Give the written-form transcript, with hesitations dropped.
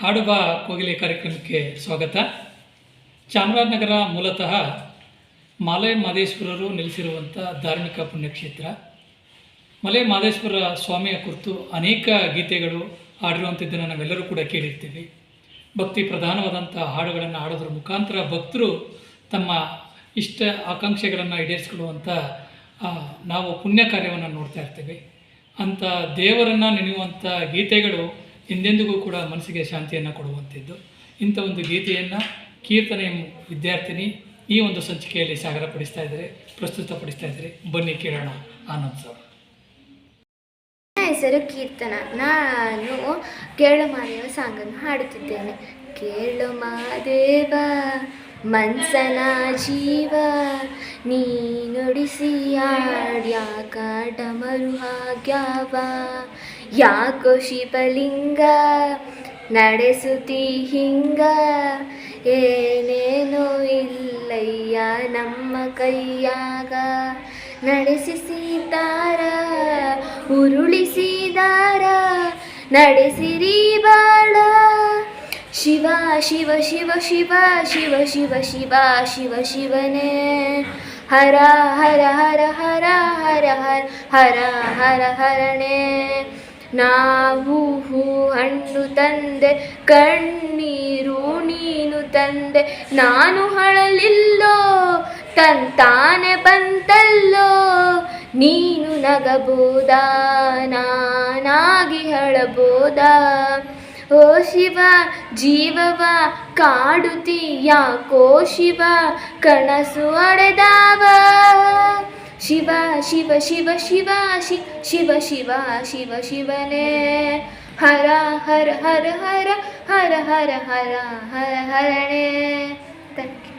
ಹಾಡುಬ ಕೋಗಿಲೆ ಕಾರ್ಯಕ್ರಮಕ್ಕೆ ಸ್ವಾಗತ. ಚಾಮರಾಜನಗರ ಮೂಲತಃ ಮಲೆ ಮಹದೇಶ್ವರರು ನೆಲೆಸಿರುವಂಥ ಧಾರ್ಮಿಕ ಪುಣ್ಯಕ್ಷೇತ್ರ. ಮಲೆ ಮಹದೇಶ್ವರ ಸ್ವಾಮಿಯ ಕುರಿತು ಅನೇಕ ಗೀತೆಗಳು ಹಾಡಿರುವಂಥದ್ದನ್ನು ನಾವೆಲ್ಲರೂ ಕೂಡ ಕೇಳಿರ್ತೀವಿ. ಭಕ್ತಿ ಪ್ರಧಾನವಾದಂಥ ಹಾಡುಗಳನ್ನು ಹಾಡೋದ್ರ ಮುಖಾಂತರ ಭಕ್ತರು ತಮ್ಮ ಇಷ್ಟ ಆಕಾಂಕ್ಷೆಗಳನ್ನು ಈಡೇರಿಸಿಕೊಳ್ಳುವಂಥ ನಾವು ಪುಣ್ಯ ಕಾರ್ಯವನ್ನು ನೋಡ್ತಾ ಇರ್ತೀವಿ. ಅಂಥ ದೇವರನ್ನು ನೆನೆಯುವಂಥ ಗೀತೆಗಳು ಎಂದೆಂದಿಗೂ ಕೂಡ ಮನಸ್ಸಿಗೆ ಶಾಂತಿಯನ್ನು ಕೊಡುವಂಥದ್ದು. ಇಂಥ ಒಂದು ಗೀತೆಯನ್ನು ಕೀರ್ತನೆ ವಿದ್ಯಾರ್ಥಿನಿ ಈ ಒಂದು ಸಂಚಿಕೆಯಲ್ಲಿ ಪ್ರಸ್ತುತಪಡಿಸ್ತಾ ಇದ್ದಾರೆ. ಬನ್ನಿ ಕೇಳೋಣ. ಆನಂದ್ ಸರ್. ನನ್ನ ಹೆಸರು ಕೀರ್ತನ. ನಾನು ಕೇಳು ಮಾದೇವ ಸಾಂಗನ್ನು ಹಾಡುತ್ತಿದ್ದೇನೆ. ಕೇಳು ಮಾದೇವ ಮನ್ಸನ ಜೀವ ನೀ ನುಡಿಸಿ ಆಡ್ಯಾಕ ಡಮರು ಹಾಗ್ಯಾವ, ಯಾಕೋ ಶಿವಲಿಂಗ ನಡೆಸುತ್ತಿ ಹಿಂಗ, ಏನೇನೋ ಇಲ್ಲಯ್ಯ ನಮ್ಮ ಕೈಯಾಗ, ನಡೆಸಿಸಿದಾರ ಉರುಳಿಸಿದಾರ ನಡೆಸಿರಿ ಬಾಳ, ಶಿವ ಶಿವ ಶಿವ ಶಿವ ಶಿವ ಶಿವ ಶಿವ ಶಿವ ಶಿವನೇ, ಹರ ಹರ ಹರ ಹರ ಹರ ಹರ ಹರ ಹರ ಹರಣೆ. ನಾವು ಹಣ್ಣು ತಂದೆ ಕಣ್ಣೀರು ನೀನು ತಂದೆ, ನಾನು ಹಳಲಿಲ್ಲೋ ತಂತಾನೆ ಬಂತಲ್ಲೋ, ನೀನು ನಗಬೋದಾ ನಾನಾಗಿ ಹಳಬೋದಾ, ಓ ಶಿವ ಜೀವವ ಕಾಡುತ್ತಿ ಯಾಕೋ ಶಿವ ಕನಸು ಒಡೆದಾವ, ಶಿವ ಶಿವ ಶಿವ ಶಿವ ಶಿವ ಶಿವ ಶಿವ ಶಿವನೇ, ಹರ ಹರ ಹರ ಹರ ಹರ ಹರ ಹರ ಹರ ಹರಣೆ. Thank you.